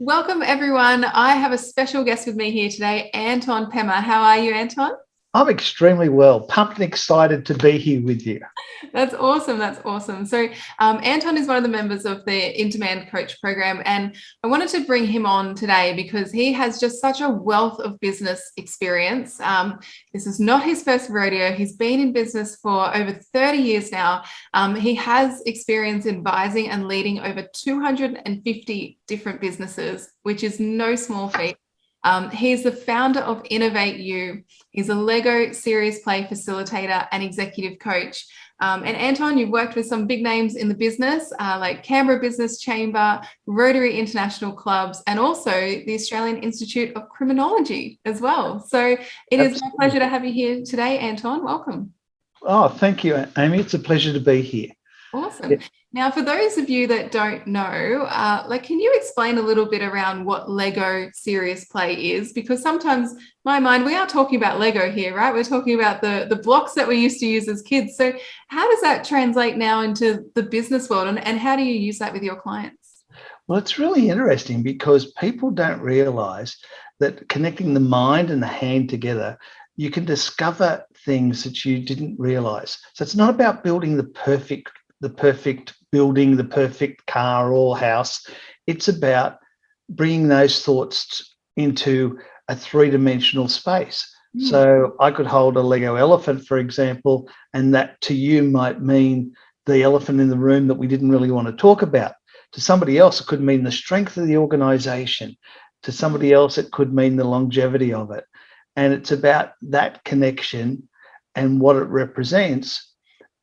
Welcome, everyone. I have a special guest with me here today, Anton Pemmer. How are you, Anton? I'm extremely well, pumped and excited to be here with you. That's awesome. That's awesome. Anton is one of the members of the In Demand Coach program, and I wanted to bring him on today because he has just such a wealth of business experience. This is not his first rodeo. He's been in business for over 30 years now. He has experience advising and leading over 250 different businesses, which is no small feat. He's the founder of Innovate You. He's a Lego serious play facilitator and executive coach. And Anton, you've worked with some big names in the business, like Canberra Business Chamber, Rotary International Clubs, and also the Australian Institute of Criminology as well. So it is my pleasure to have you here today, Anton. Welcome. Oh, thank you, Amy. It's a pleasure to be here. Awesome. Now, for those of you that don't know, can you explain a little bit around what Lego serious play is? Because sometimes, my mind, we are talking about Lego here, right? We're talking about the blocks that we used to use as kids. So how does that translate now into the business world, and how do you use that with your clients? Well, it's really interesting because people don't realise that connecting the mind and the hand together, you can discover things that you didn't realise. So it's not about building the perfect building, the perfect car or house. It's about bringing those thoughts into a three-dimensional space. So I could hold a Lego elephant, for example, and that to you might mean the elephant in the room that we didn't really want to talk about. To somebody else, it could mean the strength of the organization. To somebody else, it could mean the longevity of it. And it's about that connection and what it represents.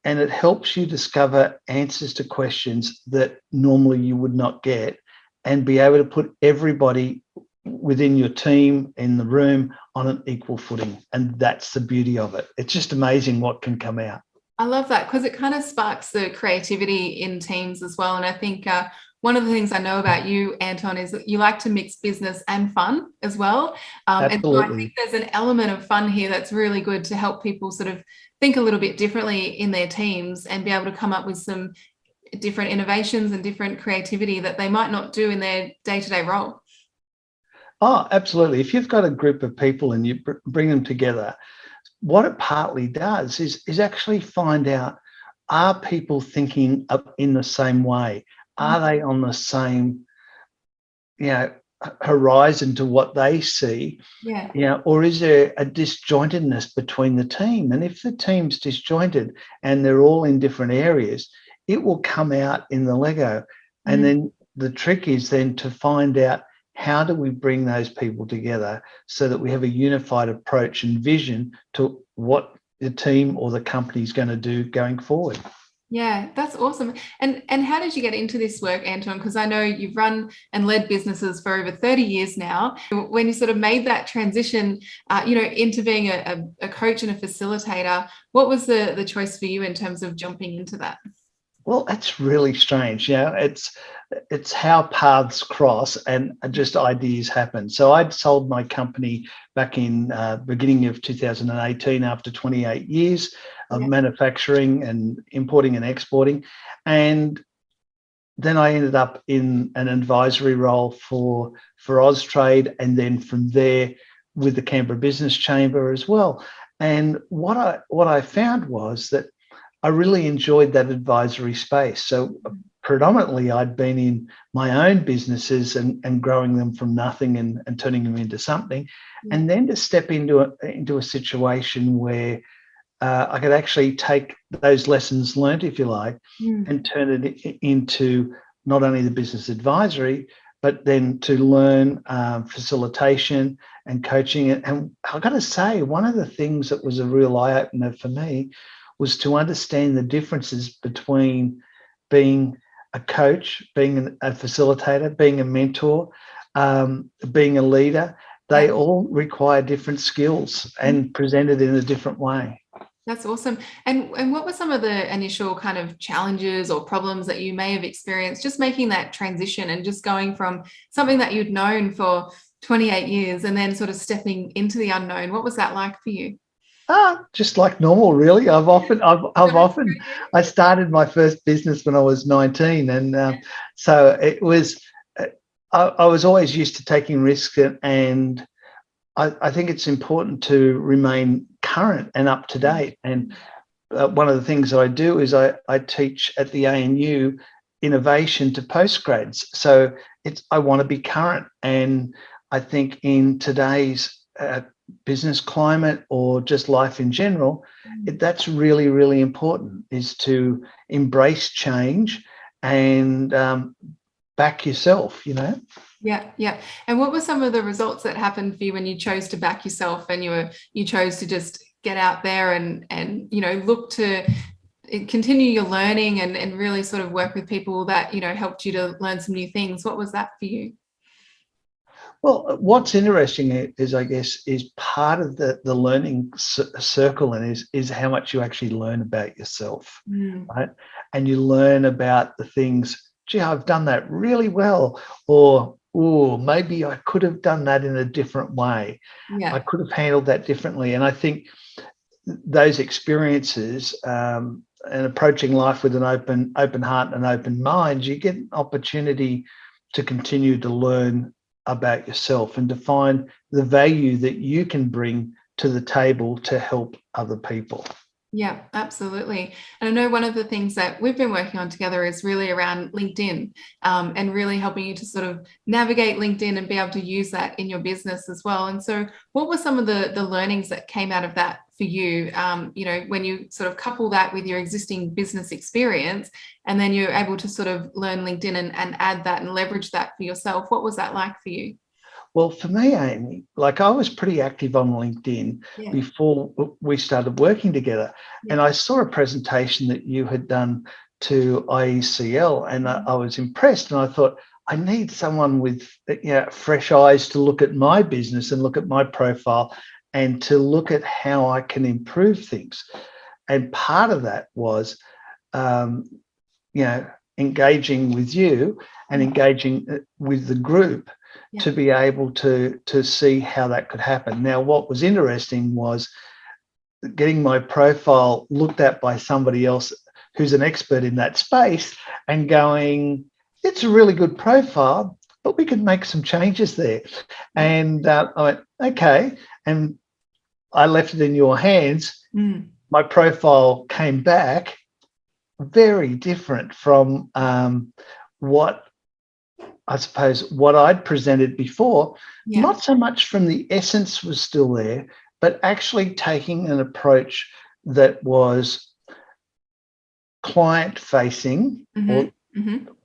And it helps you discover answers to questions that normally you would not get, and be able to put everybody within your team in the room on an equal footing. And that's the beauty of it. It's just amazing what can come out. I love that because it kind of sparks the creativity in teams as well. And I think one of the things I know about you, Anton, is that you like to mix business and fun as well. And so I think there's an element of fun here that's really good to help people sort of think a little bit differently in their teams and be able to come up with some different innovations and different creativity that they might not do in their day-to-day role. Oh, absolutely. If you've got a group of people and you bring them together, what it partly does is actually find out, are people thinking up in the same way? Are they on the same, horizon to what they see? Yeah. Or is there a disjointedness between the team? And if the team's disjointed and they're all in different areas, it will come out in the Lego. And then the trick is then to find out, how do we bring those people together so that we have a unified approach and vision to what the team or the company is going to do going forward? Yeah, that's awesome. And how did you get into this work, Anton? Because I know you've run and led businesses for over 30 years now. When you sort of made that transition, into being a coach and a facilitator, what was the choice for you in terms of jumping into that? Well, that's really strange. It's how paths cross and just ideas happen. So I'd sold my company back in beginning of 2018 after 28 years of manufacturing and importing and exporting. And then I ended up in an advisory role for Austrade, and then from there with the Canberra Business Chamber as well. And what I found was that I really enjoyed that advisory space. So predominantly I'd been in my own businesses and growing them from nothing and turning them into something. And then to step into a situation where I could actually take those lessons learned, if you like, and turn it into not only the business advisory, but then to learn facilitation and coaching. And I've got to say, one of the things that was a real eye-opener for me was to understand the differences between being a coach, being a facilitator, being a mentor, being a leader. They all require different skills and presented in a different way. That's awesome. And what were some of the initial kind of challenges or problems that you may have experienced just making that transition and just going from something that you'd known for 28 years and then sort of stepping into the unknown? What was that like for you? Just like normal, really. I started my first business when I was 19, and so it was I was always used to taking risks, and I think it's important to remain current and up to date. And one of the things that I do is I teach at the ANU innovation to postgrads. So I want to be current. And I think in today's business climate or just life in general, that's really, really important, is to embrace change and back yourself, Yeah, yeah. And what were some of the results that happened for you when you chose to back yourself and you chose to just get out there and look to continue your learning and really sort of work with people that helped you to learn some new things? What was that for you? Well, what's interesting is, I guess, is part of the learning circle, and is how much you actually learn about yourself, right? And you learn about the things. Gee, I've done that really well, or oh, maybe I could have done that in a different way. Yeah. I could have handled that differently. And I think those experiences, and approaching life with an open heart and an open mind, you get an opportunity to continue to learn about yourself and to find the value that you can bring to the table to help other people. Yeah, absolutely. And I know one of the things that we've been working on together is really around LinkedIn, and really helping you to sort of navigate LinkedIn and be able to use that in your business as well. And so what were some of the learnings that came out of that for you, when you sort of couple that with your existing business experience, and then you're able to sort of learn LinkedIn and add that and leverage that for yourself? What was that like for you? Well, for me, Amy, like, I was pretty active on LinkedIn Yeah. before we started working together. Yeah. And I saw a presentation that you had done to IECL, and I was impressed. And I thought, I need someone with fresh eyes to look at my business and look at my profile and to look at how I can improve things. And part of that was, engaging with you and engaging with the group, to be able to see how that could happen. Now, what was interesting was getting my profile looked at by somebody else who's an expert in that space and going, it's a really good profile, but we could make some changes there. And I went, okay. And I left it in your hands. My profile came back very different from what I'd presented before. Not so much from the essence was still there, but actually taking an approach that was client facing, or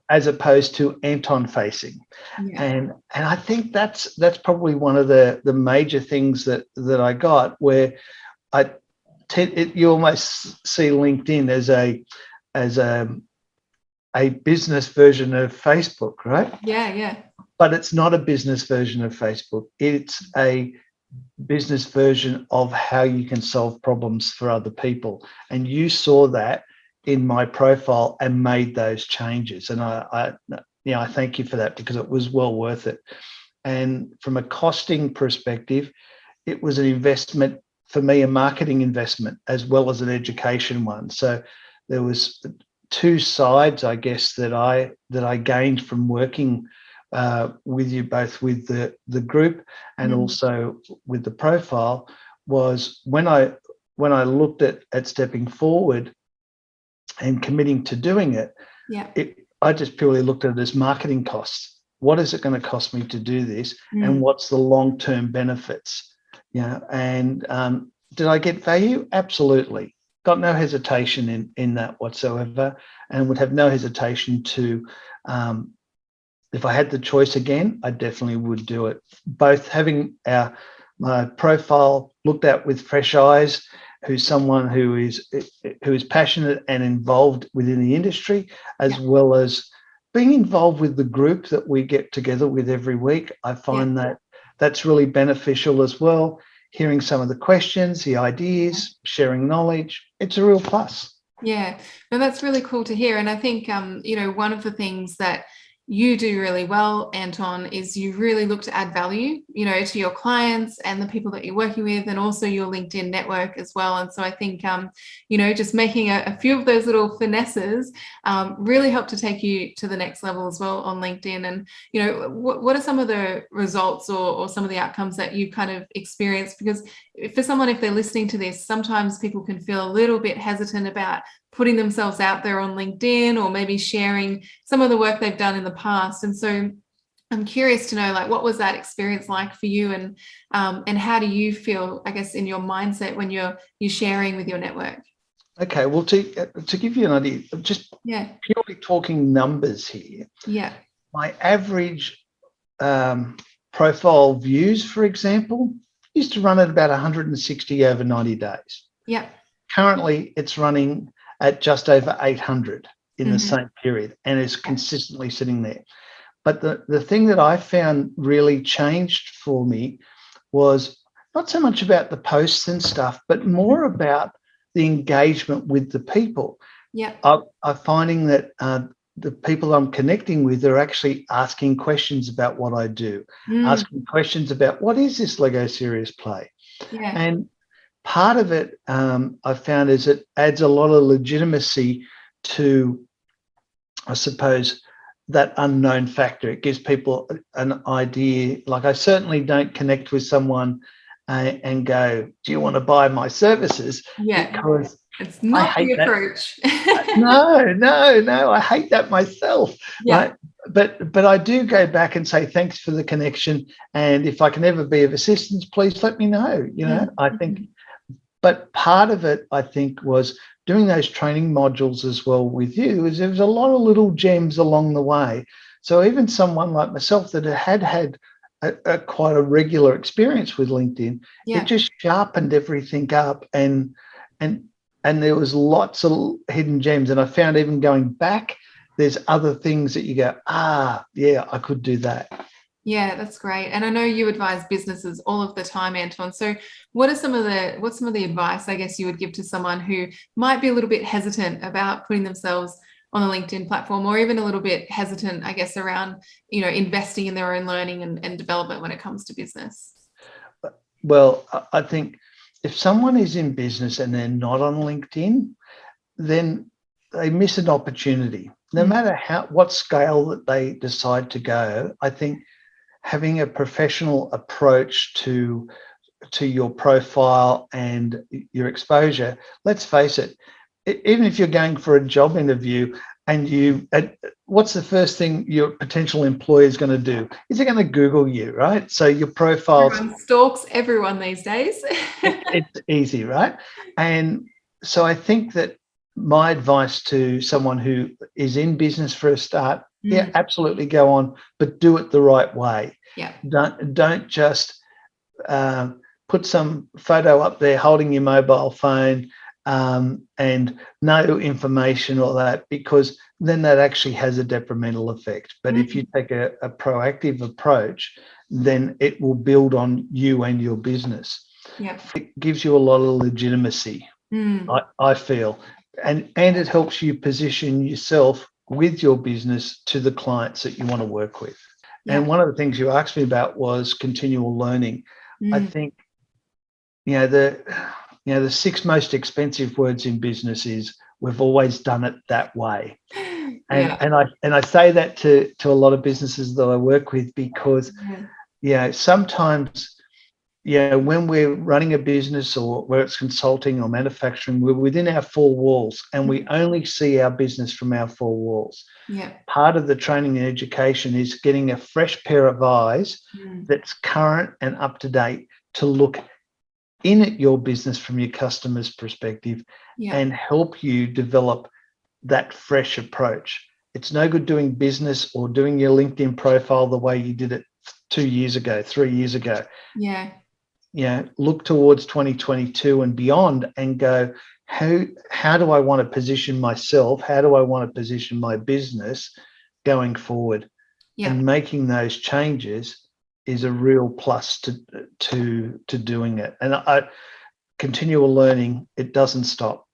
as opposed to Anton facing. And I think that's probably one of the major things that I got, where you almost see LinkedIn as a business version of Facebook, right? Yeah. But it's not a business version of Facebook. It's a business version of how you can solve problems for other people. And you saw that in my profile and made those changes. And I thank you for that, because it was well worth it. And from a costing perspective, it was an investment for me, a marketing investment as well as an education one. So there was two sides, I guess, that I gained from working with you, both with the group and also with the profile. Was when I looked at stepping forward and committing to doing it, I just purely looked at it as marketing costs. What is it going to cost me to do this, and what's the long-term benefits? And did I get value? Absolutely. Got no hesitation in that whatsoever, and would have no hesitation to, if I had the choice again, I definitely would do it. Both having my profile looked at with fresh eyes, who's someone who is passionate and involved within the industry, as well as being involved with the group that we get together with every week. I find that that's really beneficial as well. Hearing some of the questions, the ideas, sharing knowledge, it's a real plus. Yeah, no, that's really cool to hear. And I think, one of the things that you do really well, Anton, is you really look to add value, to your clients and the people that you're working with, and also your LinkedIn network as well. And so I think, just making a few of those little finesses really help to take you to the next level as well on LinkedIn. And, what are some of the results or some of the outcomes that you kind of experienced? Because for someone, if they're listening to this, sometimes people can feel a little bit hesitant about putting themselves out there on LinkedIn, or maybe sharing some of the work they've done in the past. And so I'm curious to know, like, what was that experience like for you, and how do you feel, I guess, in your mindset when you're sharing with your network? Okay, well, to give you an idea, just purely talking numbers here, my average profile views, for example, used to run at about 160 over 90 days. Currently, it's running at just over 800 in the same period, and is consistently sitting there. But the thing that I found really changed for me was not so much about the posts and stuff, but more about the engagement with the people. I'm finding that the people I'm connecting with are actually asking questions about what I do, asking questions about what is this Lego Serious Play. And part of it, I found, is it adds a lot of legitimacy to, I suppose, that unknown factor. It gives people an idea. Like, I certainly don't connect with someone and go, do you want to buy my services? Because it's not the approach. No, I hate that myself. Right? But I do go back and say, thanks for the connection, and if I can ever be of assistance, please let me know. I think. But part of it, I think, was doing those training modules as well with you, is there was a lot of little gems along the way. So even someone like myself that had quite a regular experience with LinkedIn, it just sharpened everything up, and there was lots of hidden gems. And I found, even going back, there's other things that you go, I could do that. Yeah, that's great. And I know you advise businesses all of the time, Anton. So what's some of the advice, I guess, you would give to someone who might be a little bit hesitant about putting themselves on a LinkedIn platform, or even a little bit hesitant, I guess, around, investing in their own learning and development when it comes to business? Well, I think if someone is in business and they're not on LinkedIn, then they miss an opportunity. No matter what scale that they decide to go, I think having a professional approach to your profile and your exposure, let's face it, even if you're going for a job interview and what's the first thing your potential employer is going to do? Is it going to Google you, right? So your profile stalks everyone these days. It's easy, right? And so I think that my advice to someone who is in business for a start, absolutely go on, but do it the right way. Don't just put some photo up there holding your mobile phone and no information or that, because then that actually has a detrimental effect. But if you take a proactive approach, then it will build on you and your business. It gives you a lot of legitimacy, I feel, and it helps you position yourself with your business to the clients that you want to work with. And one of the things you asked me about was continual learning. I think, the 6 most expensive words in business is, we've always done it that way. And I say that to a lot of businesses that I work with, because sometimes, when we're running a business, or where it's consulting or manufacturing, we're within our 4 walls, and we only see our business from our 4 walls. Part of the training and education is getting a fresh pair of eyes that's current and up to date, to look in at your business from your customer's perspective and help you develop that fresh approach. It's no good doing business or doing your LinkedIn profile the way you did it 2 years ago, 3 years ago. Look towards 2022 and beyond and go, how do I want to position myself? How do I want to position my business going forward? And making those changes is a real plus to doing it. And continual learning, it doesn't stop.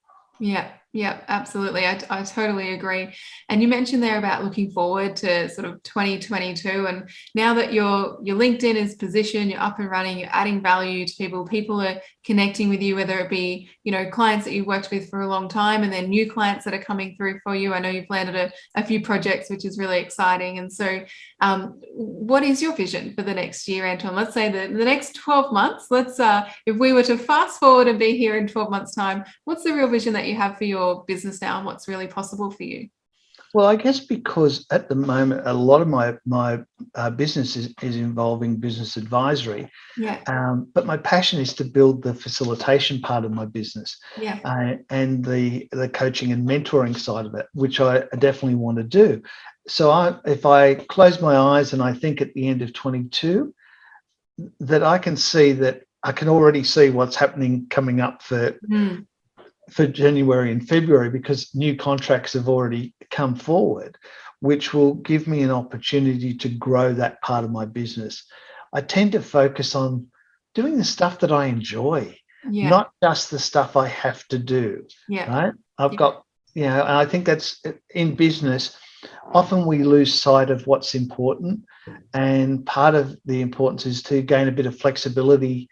Yeah, absolutely. I totally agree. And you mentioned there about looking forward to sort of 2022. And now that your LinkedIn is positioned, you're up and running, you're adding value to people, people are connecting with you, whether it be, clients that you've worked with for a long time and then new clients that are coming through for you. I know you've landed a few projects, which is really exciting. And so what is your vision for the next year, Anton? Let's say the next 12 months. If we were to fast forward and be here in 12 months' time, what's the real vision that you have for your business now and what's really possible for you? Well, I guess because at the moment, a lot of my business is involving business advisory. Yeah. But my passion is to build the facilitation part of my business, Yeah. and the coaching and mentoring side of it, which I definitely want to do. So if I close my eyes and I think at the end of 22, that I can see that I can already see what's happening coming up Mm. for January and February, because new contracts have already come forward, which will give me an opportunity to grow that part of my business. I tend to focus on doing the stuff that I enjoy, Yeah. not just the stuff I have to do, Yeah. right? I've Yeah. got, and I think that's in business. Often we lose sight of what's important. And part of the importance is to gain a bit of flexibility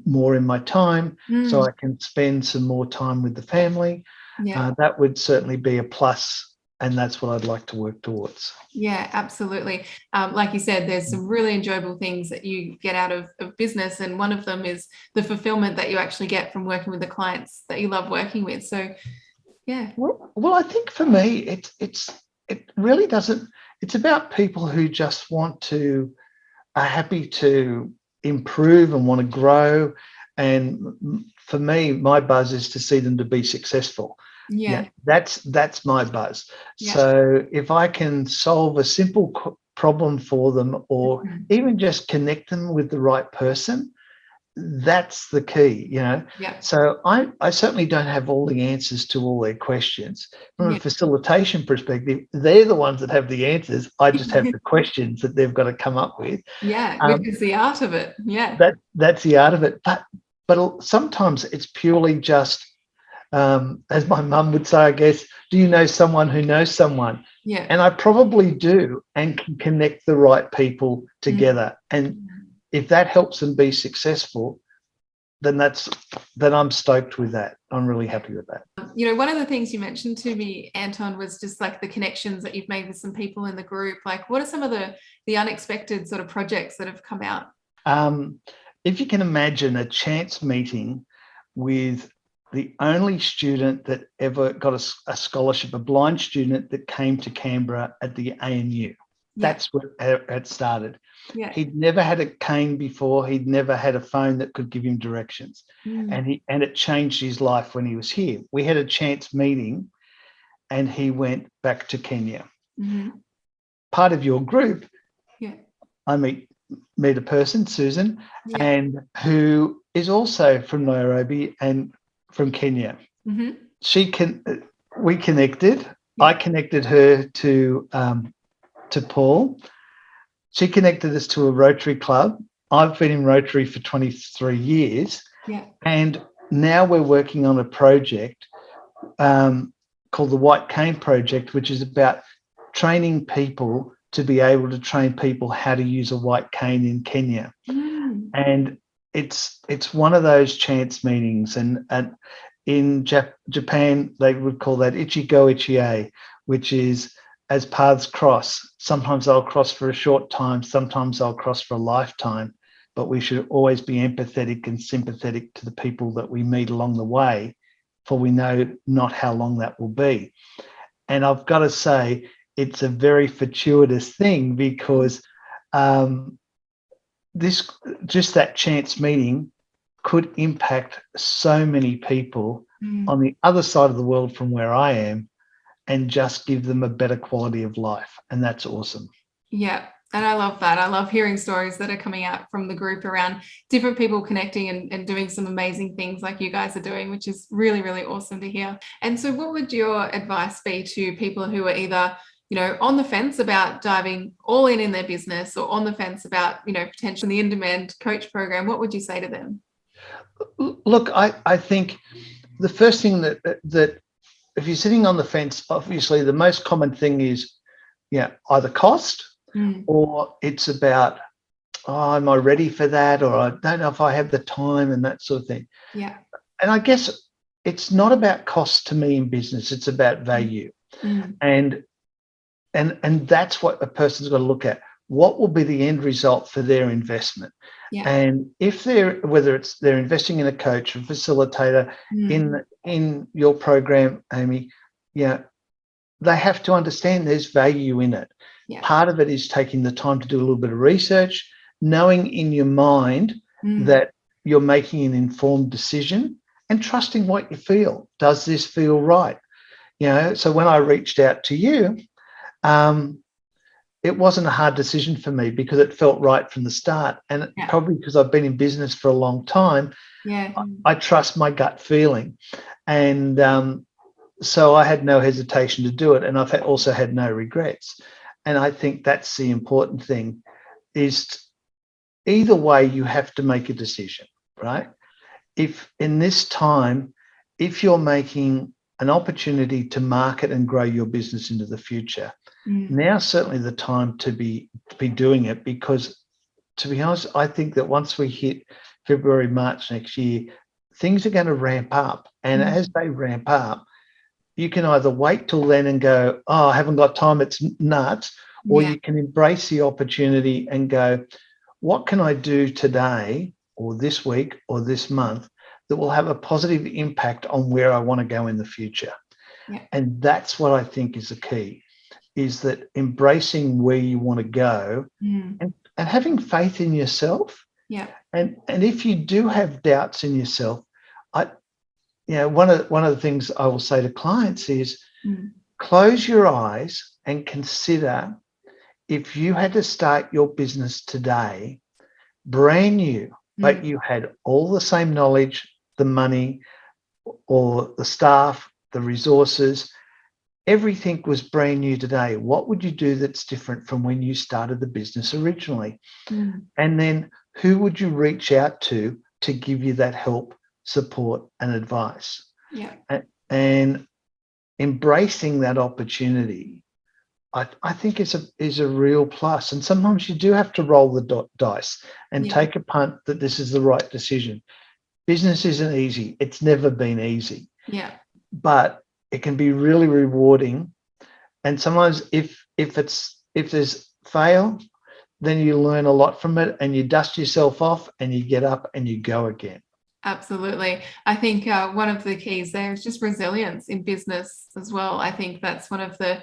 more in my time, so Mm. I can spend some more time with the family. Yeah. That would certainly be a plus, and that's what I'd like to work towards. Yeah, absolutely. Like you said, there's some really enjoyable things that you get out of business, and one of them is the fulfillment that you actually get from working with the clients that you love working with. So, yeah. Well, I think for me, it really doesn't. It's about people who just are happy to improve and want to grow. And for me, my buzz is to see them to be successful. Yeah, Yeah. that's my buzz. Yeah. So if I can solve a simple problem for them, or Mhm. even just connect them with the right person, that's the key. Yeah. So I certainly don't have all the answers to all their questions. From a Yeah. facilitation perspective, they're the ones that have the answers. I just have the questions that they've got to come up with. Yeah, which is the art of it. Yeah. That's the art of it. But sometimes it's purely just, as my mum would say, I guess, do you know someone who knows someone? Yeah. And I probably do, and can connect the right people together. And if that helps them be successful, then I'm stoked with that. I'm really happy with that. One of the things you mentioned to me, Anton, was just like the connections that you've made with some people in the group. Like, what are some of the unexpected sort of projects that have come out? Um, if you can imagine a chance meeting with the only student that ever got a scholarship, a blind student that came to Canberra at the ANU. Yeah. That's where it started. Yeah. He'd never had a cane before. He'd never had a phone that could give him directions. Mm. And it changed his life when he was here. We had a chance meeting and he went back to Kenya. Mm-hmm. Part of your group, Yeah. I meet a person, Susan, Yeah. and who is also from Nairobi and from Kenya. Mm-hmm. We connected. Yeah. I connected her to Paul. She connected us to a Rotary club. I've been in Rotary for 23 years. Yeah. And now we're working on a project called the White Cane Project, which is about training people to be able to train people how to use a white cane in Kenya. Mm. And it's one of those chance meetings. And in Japan, they would call that Ichigo Ichie, which is as paths cross. Sometimes they'll cross for a short time, sometimes they'll cross for a lifetime, but we should always be empathetic and sympathetic to the people that we meet along the way, for we know not how long that will be. And I've got to say, it's a very fortuitous thing, because that chance meeting could impact so many people on the other side of the world from where I am, and just give them a better quality of life. And that's awesome. Yeah. And I love that. I love hearing stories that are coming out from the group around different people connecting and doing some amazing things like you guys are doing, which is really, really awesome to hear. And so what would your advice be to people who are either, on the fence about diving all in their business, or on the fence about, potentially the in-demand coach program? What would you say to them? Look, I think the first thing that if you're sitting on the fence, obviously the most common thing is, either cost or it's about, oh, am I ready for that? Or I don't know if I have the time and that sort of thing. Yeah. And I guess it's not about cost to me in business. It's about value. And that's what a person's got to look at. What will be the end result for their investment? Yeah. And if whether it's they're investing in a coach or facilitator in your program, Amy, they have to understand there's value in it. Yeah. Part of it is taking the time to do a little bit of research, knowing in your mind that you're making an informed decision and trusting what you feel. Does this feel right? So when I reached out to you, it wasn't a hard decision for me because it felt right from the start. And probably because I've been in business for a long time, I trust my gut feeling. And so I had no hesitation to do it. And I've also had no regrets. And I think that's the important thing, is either way, you have to make a decision, right? If in this time, if you're making an opportunity to market and grow your business into the future, now's certainly the time to be doing it, because to be honest, I think that once we hit February, March next year, things are going to ramp up. And as they ramp up, you can either wait till then and go, oh, I haven't got time, it's nuts, or you can embrace the opportunity and go, what can I do today or this week or this month that will have a positive impact on where I want to go in the future? And that's what I think is the key, is that embracing where you want to go and having faith in yourself. And if you do have doubts in yourself, one of the things I will say to clients is close your eyes and consider, if you had to start your business today, brand new, but you had all the same knowledge, the money, or the staff, the resources, everything was brand new today, what would you do that's different from when you started the business originally? And then who would you reach out to give you that help, support, and advice? And embracing that opportunity, I think is a real plus. And sometimes you do have to roll the dice and take a punt that this is the right decision. Business isn't easy. It's never been easy. But it can be really rewarding. And sometimes if there's fail, then you learn a lot from it and you dust yourself off and you get up and you go again. Absolutely. I think one of the keys there is just resilience in business as well. I think that's one of the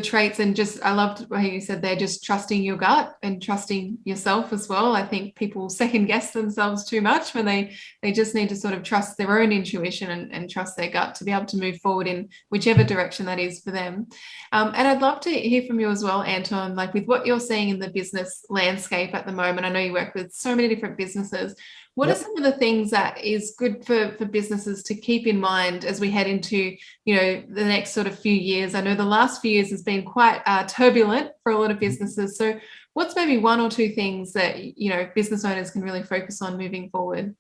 traits, and just I loved how you said they're just trusting your gut and trusting yourself as well. I think people second guess themselves too much when they just need to sort of trust their own intuition and trust their gut to be able to move forward in whichever direction that is for them. And I'd love to hear from you as well, Anton, like with what you're seeing in the business landscape at the moment. I know you work with so many different businesses. What are some of the things that is good for businesses to keep in mind as we head into, the next sort of few years? I know the last few years has been quite turbulent for a lot of businesses. So what's maybe one or two things that, business owners can really focus on moving forward?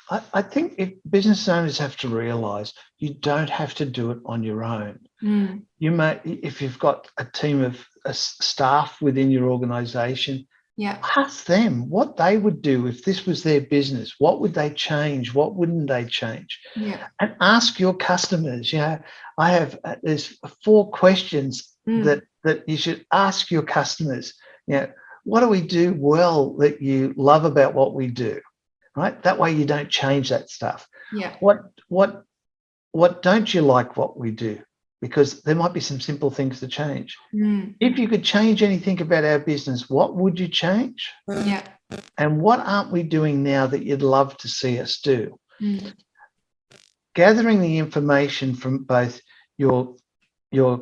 I think if business owners have to realise you don't have to do it on your own. You may, if you've got a team of staff within your organisation, ask them what they would do if this was their business. What would they change? What wouldn't they change? And ask your customers. I have there's 4 questions that you should ask your customers. What do we do well that you love about what we do? Right? That way you don't change that stuff. What don't you like what we do? Because there might be some simple things to change. If you could change anything about our business, what would you change? And what aren't we doing now that you'd love to see us do? Gathering the information from both your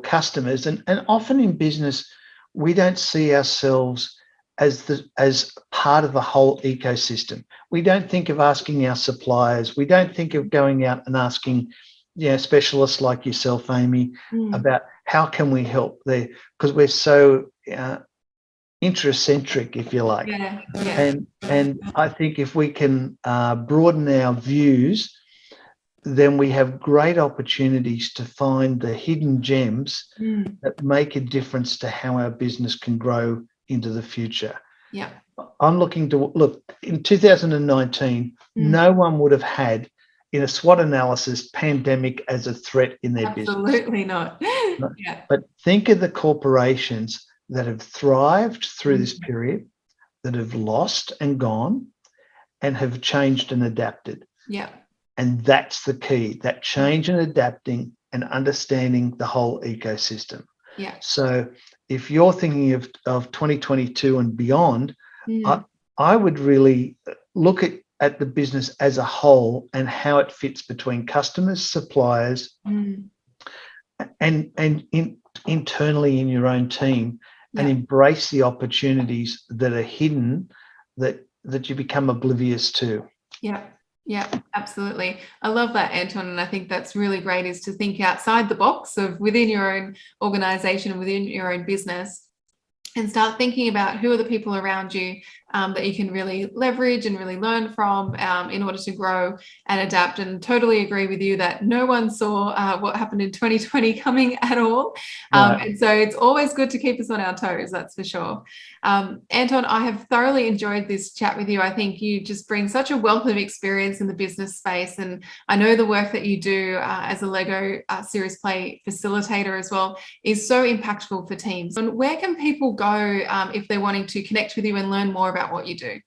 customers, and often in business, we don't see ourselves as part of the whole ecosystem. We don't think of asking our suppliers. We don't think of going out and asking specialists like yourself, Amy, about how can we help there, because we're so intracentric, if you like. And I think if we can broaden our views then we have great opportunities to find the hidden gems that make a difference to how our business can grow into the future. Yeah. I'm looking to look in 2019, no one would have had in a SWOT analysis pandemic as a threat in their business. Absolutely not. Yeah. But think of the corporations that have thrived through this period, that have lost and gone, and have changed and adapted. Yeah. And that's the key, that change and adapting and understanding the whole ecosystem. Yeah. So if you're thinking of 2022 and beyond, I would really look at the business as a whole and how it fits between customers, suppliers, and internally in your own team, and embrace the opportunities that are hidden that you become oblivious to. Yeah. Yeah, absolutely. I love that, Anton. And I think that's really great, is to think outside the box of within your own organization, within your own business, and start thinking about who are the people around you that you can really leverage and really learn from in order to grow and adapt. And totally agree with you that no one saw what happened in 2020 coming at all. And so it's always good to keep us on our toes, that's for sure. Anton, I have thoroughly enjoyed this chat with you. I think you just bring such a wealth of experience in the business space. And I know the work that you do as a Lego Series Play facilitator as well is so impactful for teams. And where can people go if they're wanting to connect with you and learn more about what you do?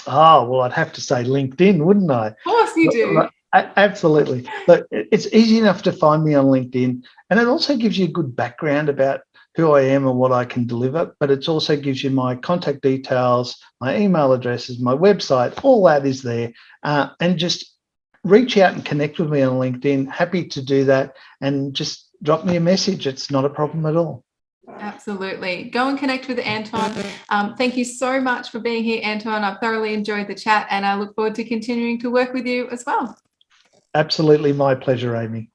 Oh, well, I'd have to say LinkedIn, wouldn't I? Of course you do. Absolutely. But it's easy enough to find me on LinkedIn. And it also gives you a good background about who I am and what I can deliver. But it also gives you my contact details, my email addresses, my website, all that is there. And just reach out and connect with me on LinkedIn. Happy to do that. And just drop me a message. It's not a problem at all. Absolutely. Go and connect with Anton. Thank you so much for being here, Anton. I've thoroughly enjoyed the chat, and I look forward to continuing to work with you as well. Absolutely my pleasure, Amy.